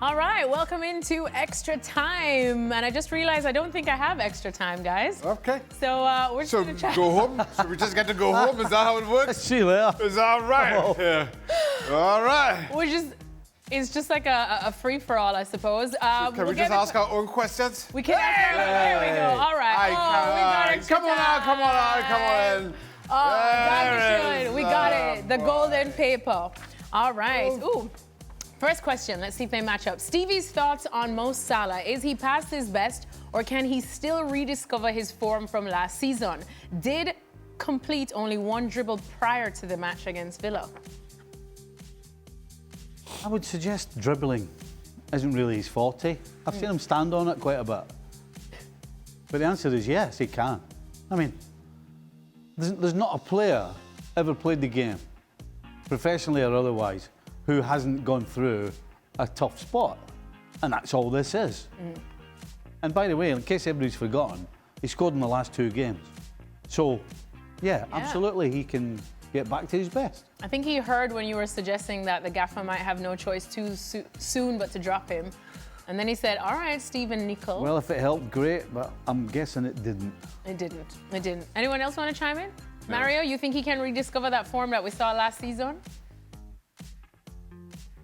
All right, welcome into Extra Time. And I just realized I don't think I have extra time, guys. Okay. So we're just So going to try. go home? So we just get to go home? Is that how it works? See you later. Is that right? Yeah. All right. It's just like a free-for-all, I suppose. Can we just ask our own questions? We can ask There we go. All right. We got extra Come on on, come on on, come on. Oh, we got it. The golden paper. All right. Ooh. First question. Let's see if they match up. Stevie's thoughts on Mo Salah. Is he past his best, or can he still rediscover his form from last season? Did complete only one dribble prior to the match against Villa. I would suggest dribbling isn't really his forte. I've seen him stand on it quite a bit. But the answer is yes, he can. I mean, there's not a player ever played the game, professionally or otherwise, who hasn't gone through a tough spot. And that's all this is. And by the way, in case everybody's forgotten, he scored in the last 2 games. So, yeah, absolutely, he can get back to his best. I think he heard when you were suggesting that the gaffer might have no choice too soon but to drop him. And then he said, all right, Stephen Nicol. Well, if it helped, great, but I'm guessing it didn't. It didn't. Anyone else want to chime in? No. Mario, you think he can rediscover that form that we saw last season?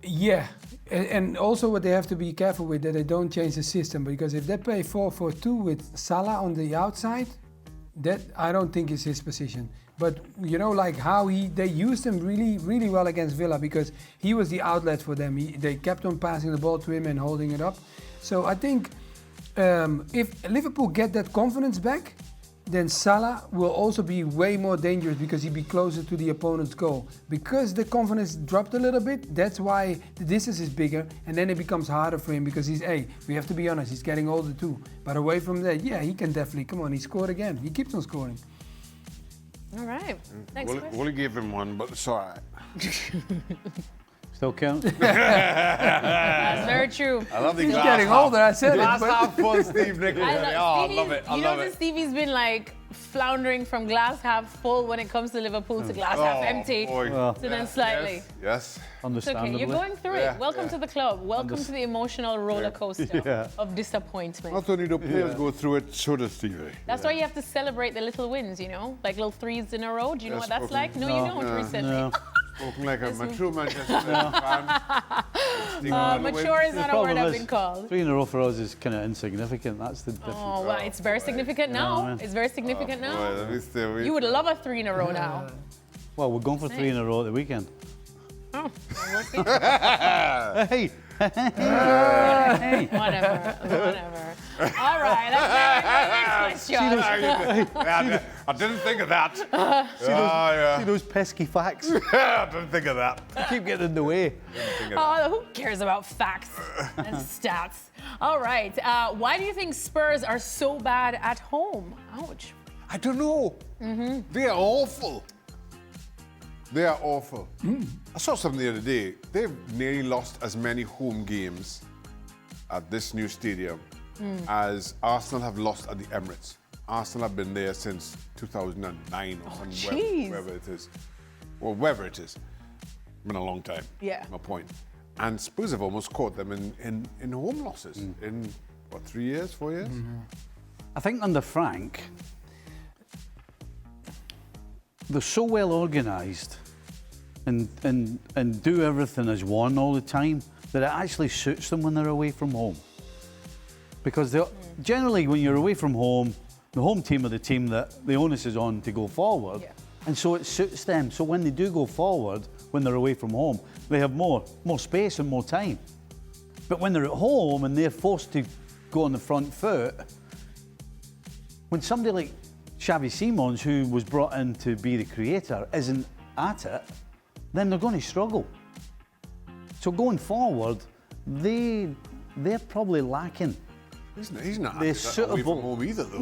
Yeah, and also what they have to be careful with, that they don't change the system, because if they play 4-4-2 with Salah on the outside, that I don't think is his position. But you know, like how they used him really well against Villa, because he was the outlet for them. They kept on passing the ball to him and holding it up. So I think if Liverpool get that confidence back, then Salah will also be way more dangerous, because he'll be closer to the opponent's goal. Because the confidence dropped a little bit, that's why the distance is bigger, and then it becomes harder for him, because we have to be honest, he's getting older too. But away from that, yeah, he can definitely, come on, he scored again. He keeps on scoring. All right. Thanks, Chris. We'll give him one, but it's all right. Still count? That's very true. I love the He's glass getting half. older, I said Glass it. half full, Steve Nicol. I love it. You know that Stevie's been like floundering from glass half full when it comes to Liverpool to glass half empty. Boy. So then slightly. Yes. It's Understandably. okay, you're going through it. Welcome to the club. Welcome to the emotional roller coaster of disappointment. Not only do players go through it, so does Stevie. That's why you have to celebrate the little wins, you know? Like little 3s in a row. Do you know what that's like? No, you don't recently. No. Spoken like a mature Manchester fan. Mature is not a word I've been called. 3 in a row for us is kind of insignificant. That's the difference. Oh, well, it's very significant now. man. It's very significant now. Boy, let me stay. You would love a 3 in a row now. Well, we're going for 3 in a row at the weekend. Oh, we'll see. Hey! Whatever. All right, let's go to the next question. I didn't think of that. See those pesky facts? I didn't think of that. Keep getting in the way. Who cares about facts and stats? All right, why do you think Spurs are so bad at home? Ouch. I don't know. They are awful. They are awful. I saw something the other day. They've nearly lost as many home games at this new stadium as Arsenal have lost at the Emirates. Arsenal have been there since 2009 or wherever it is. Or wherever it is. Been a long time. Yeah. My point. And Spurs have almost caught them in home losses in, what, 3 years, 4 years? I think under Frank, they're so well organised and do everything as one all the time that it actually suits them when they're away from home. Because generally when you're away from home, the home team are the team that the onus is on to go forward. Yeah. And so it suits them. So when they do go forward, when they're away from home, they have more space and more time. But when they're at home and they're forced to go on the front foot, when somebody like Xavi Simons, who was brought in to be the creator, isn't at it, then they're going to struggle. So going forward, they're probably lacking. He's not They're away suitable. from home either, though.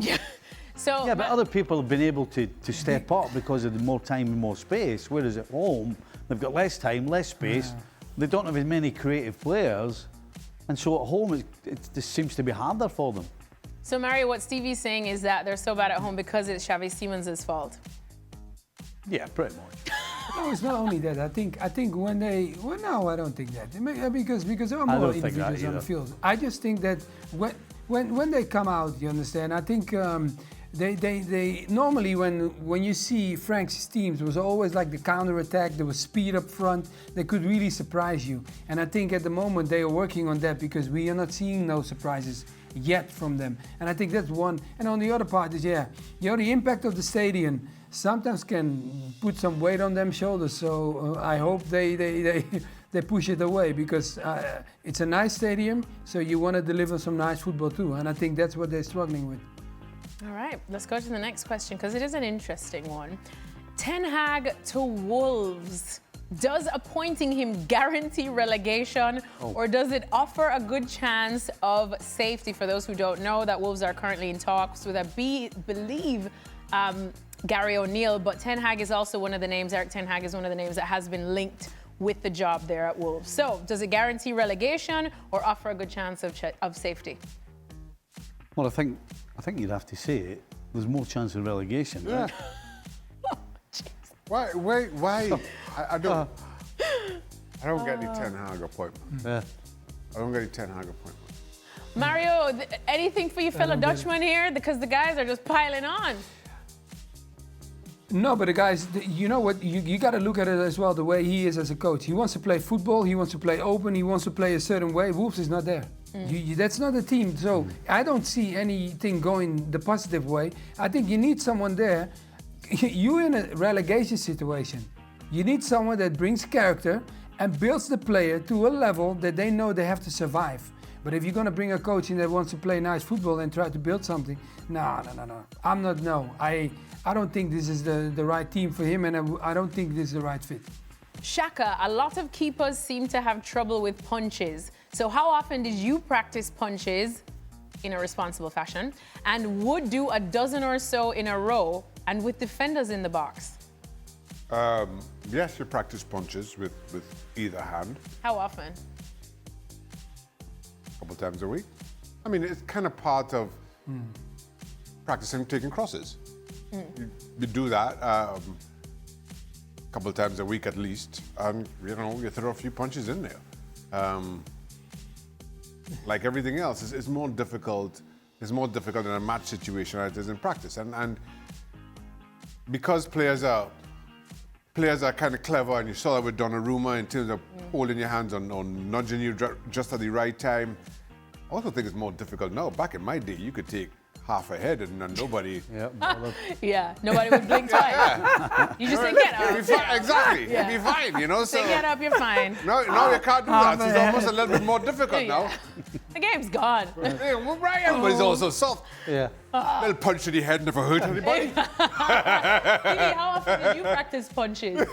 So, Yeah, but other people have been able to step up because of the more time and more space, whereas at home, they've got less time, less space, they don't have as many creative players, and so at home, it just seems to be harder for them. So Mario, what Stevie's saying is that they're so bad at home because it's Xavi Simons' fault. Yeah, pretty much. No, it's not only that. I think when they no, I don't think that because there are I more don't think that individuals on the either. field. I just think that when they come out, you understand. I think they normally when you see Frank's teams, it was always like the counter attack. There was speed up front. They could really surprise you. And I think at the moment they are working on that because we are not seeing no surprises yet from them. And I think that's one. And on the other part is the impact of the stadium sometimes can put some weight on them shoulders. So I hope they push it away because it's a nice stadium. So you want to deliver some nice football too. And I think that's what they're struggling with. All right, let's go to the next question because it is an interesting one. Ten Hag to Wolves. Does appointing him guarantee relegation or does it offer a good chance of safety? For those who don't know, that Wolves are currently in talks with, I believe, Gary O'Neill, but Ten Hag is also one of the names, Erik Ten Hag is one of the names that has been linked with the job there at Wolves. So does it guarantee relegation or offer a good chance of safety? Well, I think you'd have to say it. There's more chance of relegation. Yeah. Right? Why? I don't get the Ten Hag appointment. Yeah. I don't get the Ten Hag appointment. Mario, anything for you fellow Dutchmen here? Because the guys are just piling on. No, but the guys, you know what? You got to look at it as well. The way he is as a coach, he wants to play football. He wants to play open. He wants to play a certain way. Wolves is not there. That's not a team. So I don't see anything going the positive way. I think you need someone there. You're in a relegation situation. You need someone that brings character and builds the player to a level that they know they have to survive. But if you're going to bring a coach in that wants to play nice football and try to build something, no. I'm not, no. I don't think this is the right team for him, and I don't think this is the right fit. Shaka, a lot of keepers seem to have trouble with punches. So how often did you practice punches in a responsible fashion and would do a dozen or so in a row and with defenders in the box? Yes, you practice punches with either hand. How often? A couple times a week. I mean, it's kind of part of practicing taking crosses. You do that a couple times a week at least, and you throw a few punches in there. Like everything else, it's more difficult. It's more difficult in a match situation than it is in practice, and because players are kind of clever, and you saw that with Donnarumma in terms of holding your hands on nudging you just at the right time. I also think it's more difficult now. Back in my day, you could take half a head and nobody. Yeah, nobody would blink twice. You just say get up. Exactly, you'd be fine, So say get up, you're fine. No, you can't do that. It's almost a little bit more difficult now. The game's gone. Everybody's also soft. Yeah. Little punch to the head never hurt anybody. Stevie, how often did you practice punches?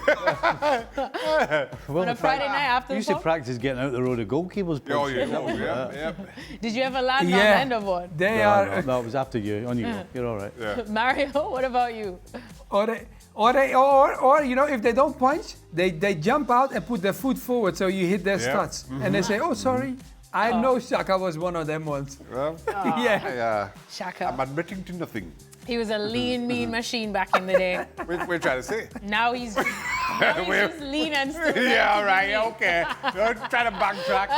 Well, On a Friday night after I the used to pub? practice getting out the road of goalkeepers. Oh, yeah. Did you ever land on the end of one? They No, are. no, it was after you. On you go. You're all right. Yeah. Mario, what about you? Or if they don't punch, they jump out and put their foot forward so you hit their studs. And they say, oh, sorry. I know Shaka was one of them once. Well, Yeah. Shaka. I'm admitting to nothing. He was a lean, mean machine back in the day. We're trying to say. Now he's just lean and still. Yeah, all right, okay. Don't try to backtrack.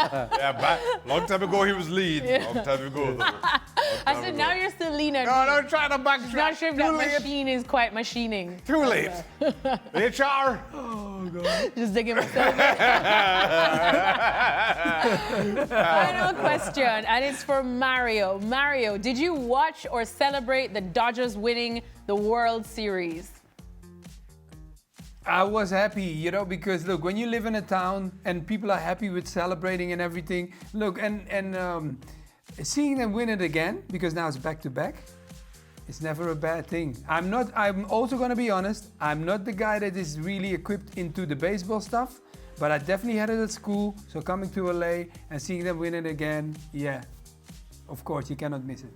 Long time ago he was lean. Long time ago. I said, now you're still lean and No, mean. don't try to backtrack. Not sure if that machine is quite machining. Too late. HR. Just digging myself in. Final question, and it's for Mario. Mario, did you watch or celebrate the Dodgers winning the World Series? I was happy, because look, when you live in a town and people are happy with celebrating and everything, look, and seeing them win it again, because now it's back to back, it's never a bad thing. I'm also going to be honest, I'm not the guy that is really equipped into the baseball stuff, but I definitely had it at school, so coming to LA and seeing them win it again, yeah, of course, you cannot miss it.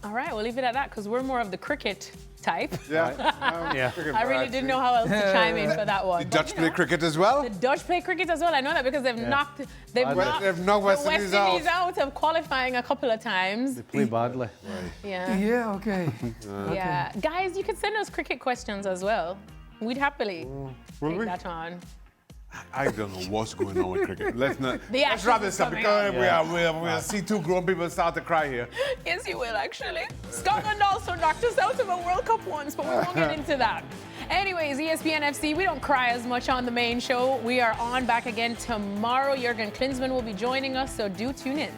All right, we'll leave it at that because we're more of the cricket type. Yeah. I really didn't know how else to chime in for that one. The Dutch play cricket as well? The Dutch play cricket as well. I know that because they've knocked They've knocked West the Indies West Indies out of qualifying a couple of times. They play badly. Yeah. Yeah, okay. Yeah. Guys, you can send us cricket questions as well. We'd happily Will take we? that on. I don't know what's going on with cricket. Let's The wrap action this is up coming because up. we'll see two grown people start to cry here. Yes, you will, actually. Scotland also knocked us out of a World Cup once, but we won't get into that. Anyways, ESPN FC, we don't cry as much on the main show. We are on back again tomorrow. Jurgen Klinsmann will be joining us, so do tune in.